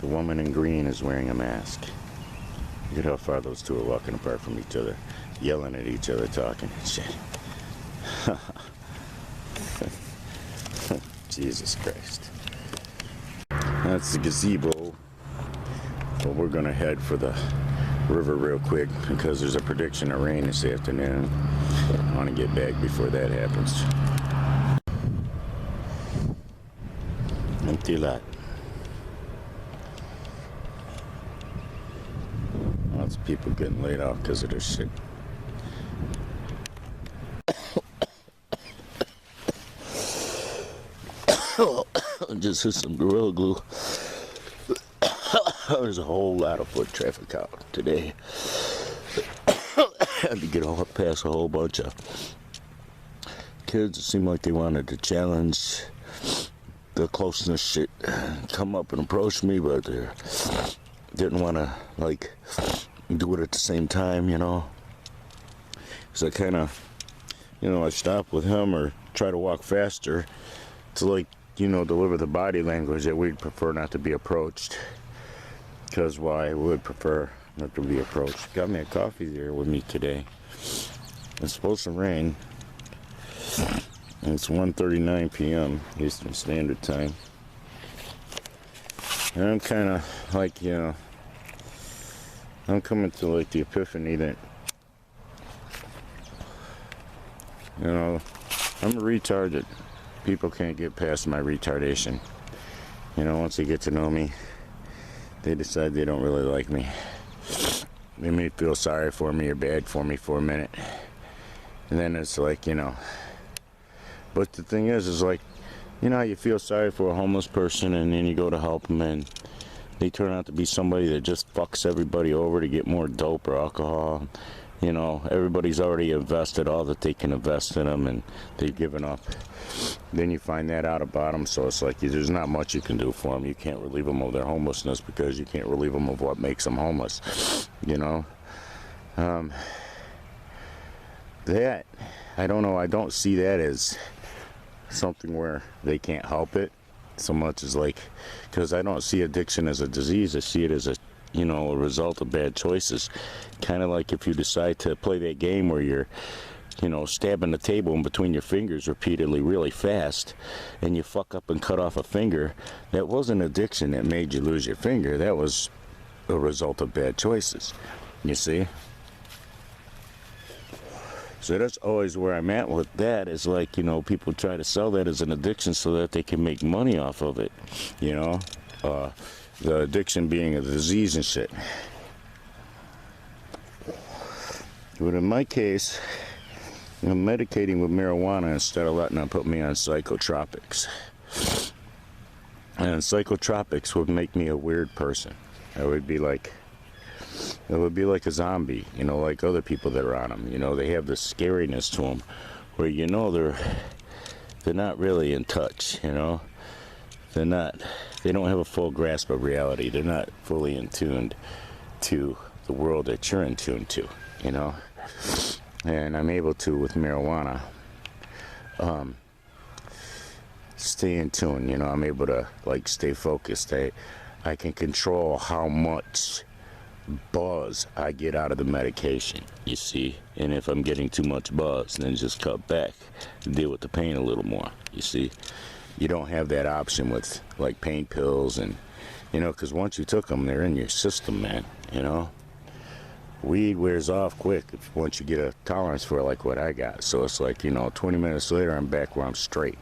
The woman in green is wearing a mask. Look at how far those two are walking apart from each other, yelling at each other, talking and shit. Jesus Christ. That's the gazebo. Well, we're gonna head for the river real quick because there's a prediction of rain this afternoon. I want to get back before that happens. Empty lot. Lots of people getting laid off because of this shit. Just hit some Gorilla Glue. There's a whole lot of foot traffic out today. Had to get all past a whole bunch of kids. It seemed like they wanted to challenge the closeness shit, come up and approach me, but they didn't want to like do it at the same time, you know. So I kind of, you know, I stop with him or try to walk faster to, like, you know, deliver the body language that we'd prefer not to be approached. Because why I would prefer not to be approached. Got me a coffee there with me today. It's supposed to rain. And it's 1:39 p.m. Eastern Standard Time. And I'm kind of like, you know, I'm coming to like the epiphany that, you know, I'm a retard that people can't get past my retardation. You know, once they get to know me, they decide they don't really like me. They may feel sorry for me or bad for me for a minute. And then it's like, you know. But the thing is like, you know how you feel sorry for a homeless person and then you go to help them and they turn out to be somebody that just fucks everybody over to get more dope or alcohol. You know, everybody's already invested all that they can invest in them and they've given up. Then you find that out about them, so it's like there's not much you can do for them. You can't relieve them of their homelessness because you can't relieve them of what makes them homeless, you know. That, I don't know, I don't see that as something where they can't help it so much as like, because I don't see addiction as a disease. I see it as a, you know, a result of bad choices. Kind of like if you decide to play that game where you're, you know, stabbing the table in between your fingers repeatedly really fast and you fuck up and cut off a finger, that wasn't addiction that made you lose your finger. That was a result of bad choices, you see. So that's always where I'm at with that, is like, you know, people try to sell that as an addiction so that they can make money off of it, you know, the addiction being a disease and shit. But in my case, I'm medicating with marijuana instead of letting them put me on psychotropics. And psychotropics would make me a weird person. I would be like, it would be like a zombie, you know, like other people that are on them. You know, they have this scariness to them where, you know, they're not really in touch, you know. They don't have a full grasp of reality. They're not fully in tune to the world that you're in tune to, you know. And I'm able to, with marijuana, stay in tune, you know. I'm able to, like, stay focused. I can control how much buzz I get out of the medication, you see. And if I'm getting too much buzz, then just cut back and deal with the pain a little more, you see. You don't have that option with, like, pain pills and, you know, because once you took them, they're in your system, man, you know. Weed wears off quick once you get a tolerance for it, like what I got. So it's like, you know, 20 minutes later, I'm back where I'm straight.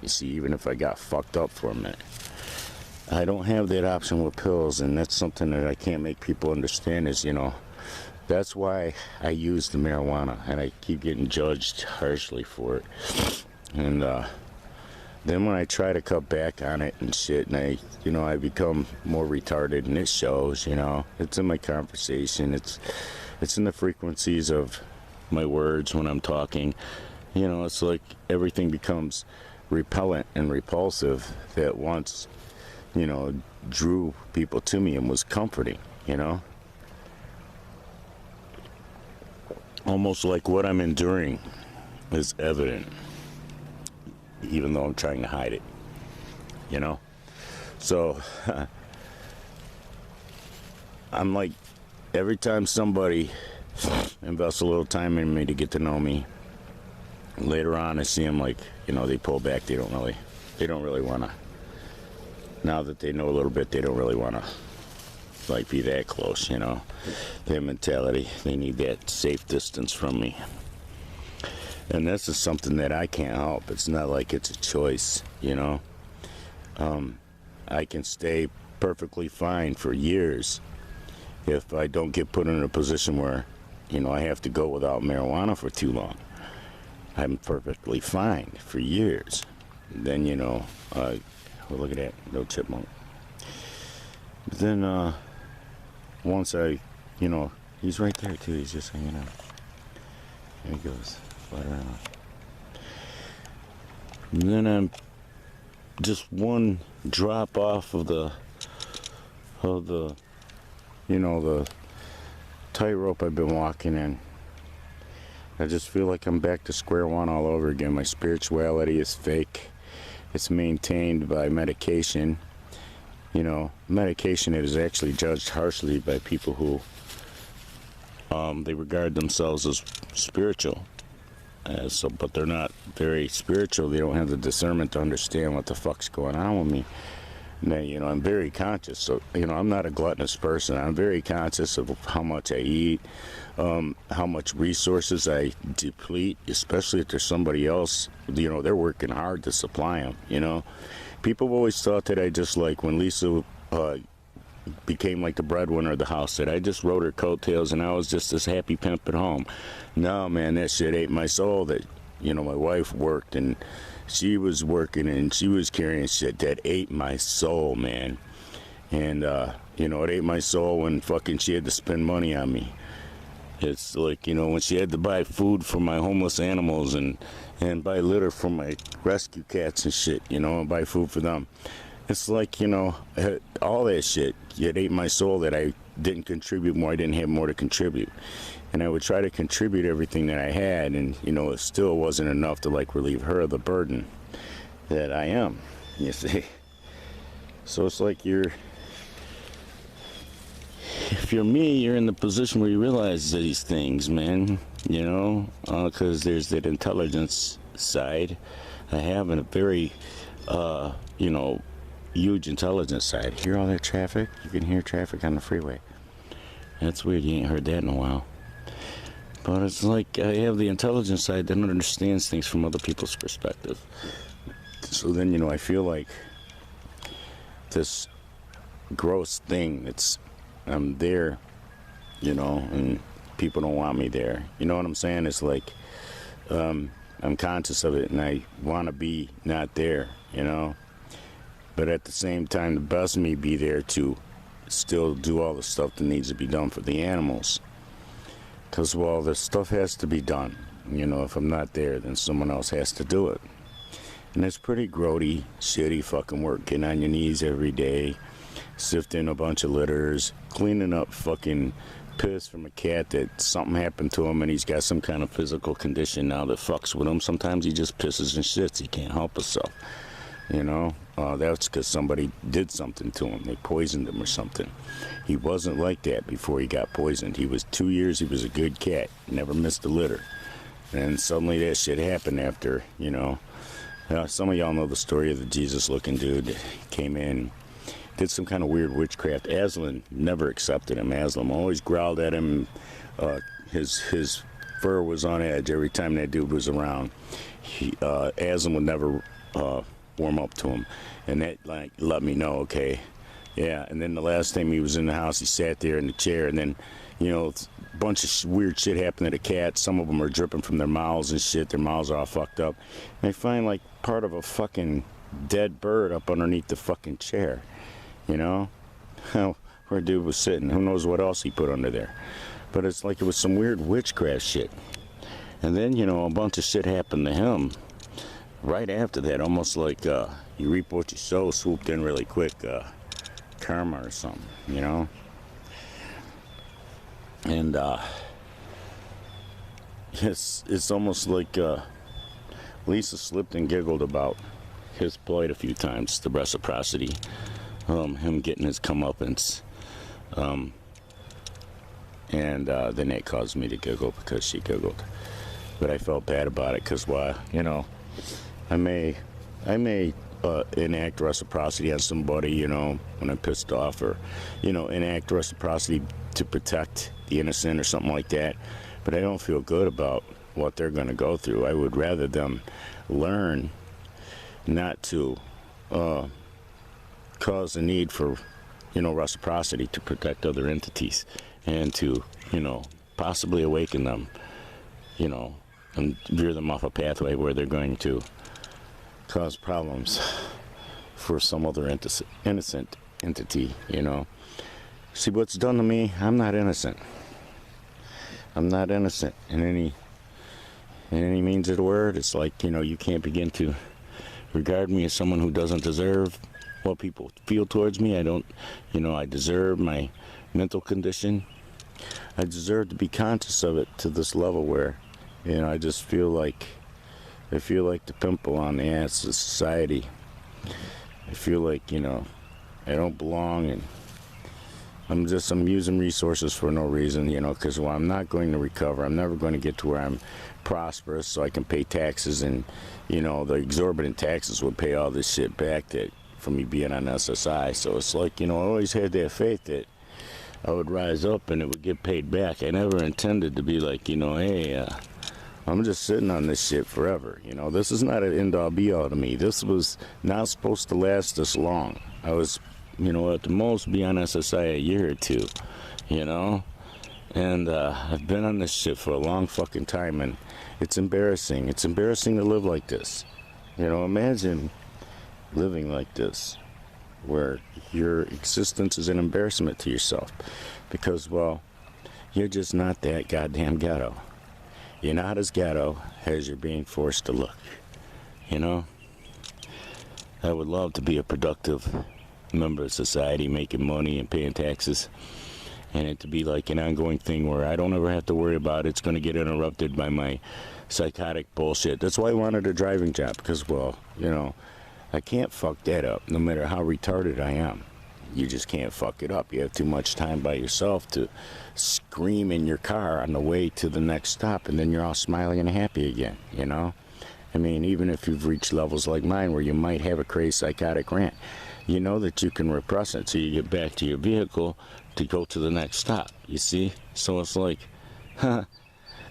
You see, even if I got fucked up for a minute. I don't have that option with pills, and that's something that I can't make people understand is, you know, that's why I use the marijuana, and I keep getting judged harshly for it. And then when I try to cut back on it and shit, and I become more retarded, and it shows, you know. It's in my conversation. It's in the frequencies of my words when I'm talking. You know, it's like everything becomes repellent and repulsive that once, you know, drew people to me and was comforting, you know. Almost like what I'm enduring is evident, even though I'm trying to hide it, you know. So I'm like, every time somebody invests a little time in me to get to know me, later on I see them like, you know, they pull back. They don't really want to. Now that they know a little bit, they don't really want to like be that close, you know. Their mentality, they need that safe distance from me. And this is something that I can't help. It's not like it's a choice, you know. I can stay perfectly fine for years if I don't get put in a position where, you know, I have to go without marijuana for too long. I'm perfectly fine for years. Then, you know, well, look at that, no chipmunk. But then, once I, you know, he's right there too, he's just hanging out. There he goes, fly around. And then I'm just one drop off of the, you know, the tightrope I've been walking in. I just feel like I'm back to square one all over again. My spirituality is fake. It's maintained by medication. You know, medication is actually judged harshly by people who they regard themselves as spiritual. But they're not very spiritual. They don't have the discernment to understand what the fuck's going on with me. Now, you know, I'm very conscious. So, you know, I'm not a gluttonous person. I'm very conscious of how much I eat, how much resources I deplete, especially if there's somebody else, you know, they're working hard to supply them, you know. People have always thought that I just, like, when Lisa became like the breadwinner of the house, that I just rode her coattails and I was just this happy pimp at home. No, man, that shit ate my soul. That, you know, my wife worked and she was working and she was carrying shit that ate my soul, man. And, you know, it ate my soul when fucking she had to spend money on me. It's like, you know, when she had to buy food for my homeless animals and buy litter for my rescue cats and shit, you know, and buy food for them. It's like, you know, all that shit, it ate my soul that I didn't contribute more. I didn't have more to contribute. And I would try to contribute everything that I had, and, you know, it still wasn't enough to, like, relieve her of the burden that I am, you see. So it's like if you're me, you're in the position where you realize these things, man, you know, because there's that intelligence side. I have a very, you know, huge intelligence side. Hear all that traffic? You can hear traffic on the freeway. That's weird. You ain't heard that in a while. But it's like I have the intelligence side that understands things from other people's perspective. So then, you know, I feel like this gross thing I'm there, you know, and people don't want me there. You know what I'm saying? It's like I'm conscious of it and I want to be not there, you know. But at the same time, the best me be there to still do all the stuff that needs to be done for the animals. Because, well, the stuff has to be done. You know, if I'm not there, then someone else has to do it. And it's pretty grody, shitty fucking work. Getting on your knees every day, sifting a bunch of litters, cleaning up fucking piss from a cat that something happened to him and he's got some kind of physical condition now that fucks with him. Sometimes he just pisses and shits. He can't help himself. You know, that's because somebody did something to him. They poisoned him or something. He wasn't like that before he got poisoned. He was 2 years, he was a good cat, never missed a litter. And suddenly that shit happened after, you know. Some of y'all know the story of the Jesus-looking dude that came in, did some kind of weird witchcraft. Aslan never accepted him. Aslan always growled at him. His fur was on edge every time that dude was around. Aslan would never warm up to him, and that like let me know, okay, yeah. And then the last time he was in the house, he sat there in the chair, and then, you know, a bunch of weird shit happened to the cats. Some of them are dripping from their mouths and shit. Their mouths are all fucked up. And they find like part of a fucking dead bird up underneath the fucking chair, you know, where dude was sitting. Who knows what else he put under there? But it's like it was some weird witchcraft shit. And then, you know, a bunch of shit happened to him right after that, almost like you reap what you sow, swooped in really quick, karma or something, you know. And it's almost like Lisa slipped and giggled about his plight a few times, the reciprocity, him getting his comeuppance. And then it caused me to giggle because she giggled. But I felt bad about it because, well, you know, I may enact reciprocity on somebody, you know, when I'm pissed off, or, you know, enact reciprocity to protect the innocent or something like that. But I don't feel good about what they're going to go through. I would rather them learn not to cause a need for, you know, reciprocity to protect other entities, and to, you know, possibly awaken them, you know, and veer them off a pathway where they're going to cause problems for some other innocent entity, you know. See, what's done to me, I'm not innocent. I'm not innocent in any means of the word. It's like, you know, you can't begin to regard me as someone who doesn't deserve what people feel towards me. I don't, you know, I deserve my mental condition. I deserve to be conscious of it to this level where, you know, I just feel like, I feel like the pimple on the ass of society. I feel like, you know, I don't belong, and I'm using resources for no reason, you know, because, well, I'm not going to recover. I'm never going to get to where I'm prosperous so I can pay taxes, and, you know, the exorbitant taxes would pay all this shit back that from me being on SSI. So it's like, you know, I always had that faith that I would rise up and it would get paid back. I never intended to be like, you know, hey, I'm just sitting on this shit forever. You know, this is not an end-all be-all to me. This was not supposed to last this long. I was, you know, at the most be on SSI a year or two, you know? And I've been on this shit for a long fucking time, and it's embarrassing. It's embarrassing to live like this. You know, imagine living like this, where your existence is an embarrassment to yourself because, well, you're just not that goddamn ghetto. You're not as ghetto as you're being forced to look, you know? I would love to be a productive member of society, making money and paying taxes, and it to be like an ongoing thing where I don't ever have to worry about it's going to get interrupted by my psychotic bullshit. That's why I wanted a driving job, because, well, you know, I can't fuck that up no matter how retarded I am. You just can't fuck it up. You have too much time by yourself to scream in your car on the way to the next stop, and then you're all smiling and happy again, you know? I mean, even if you've reached levels like mine where you might have a crazy psychotic rant, you know that you can repress it so you get back to your vehicle to go to the next stop, you see? So it's like,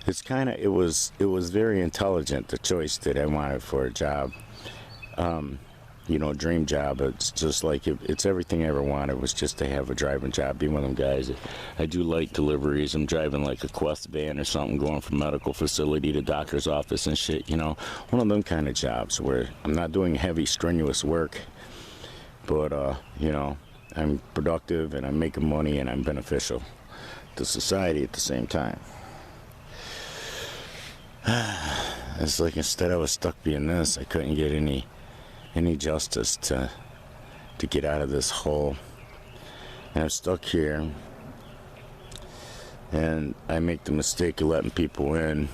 it's kind of, it was very intelligent, the choice that I wanted for a job. You know, dream job. It's just like, it's everything I ever wanted, was just to have a driving job, be one of them guys. I do like deliveries. I'm driving like a Quest van or something, going from medical facility to doctor's office and shit, you know, one of them kind of jobs where I'm not doing heavy, strenuous work, but, you know, I'm productive and I'm making money and I'm beneficial to society at the same time. It's like, instead I was stuck being this, I couldn't get any justice to get out of this hole, and I'm stuck here, and I make the mistake of letting people in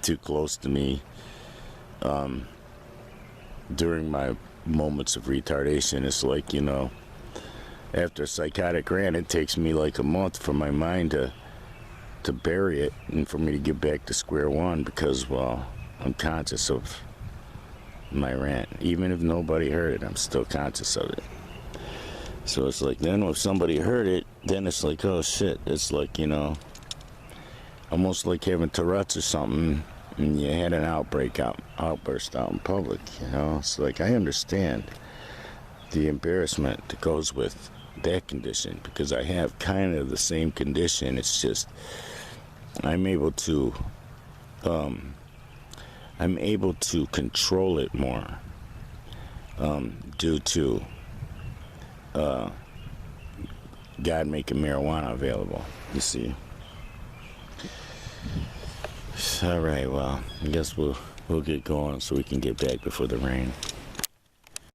too close to me during my moments of retardation. It's like, you know, after a psychotic rant, it takes me like a month for my mind to bury it and for me to get back to square one, because, well, I'm conscious of my rant. Even if nobody heard it, I'm still conscious of it. So it's like, then if somebody heard it, then it's like, oh shit, it's like, you know, almost like having Tourette's or something, and you had an outburst out in public, you know. It's like, I understand the embarrassment that goes with that condition, because I have kind of the same condition. It's just I'm able to control it more due to God making marijuana available, you see. All right, well, I guess we'll get going so we can get back before the rain.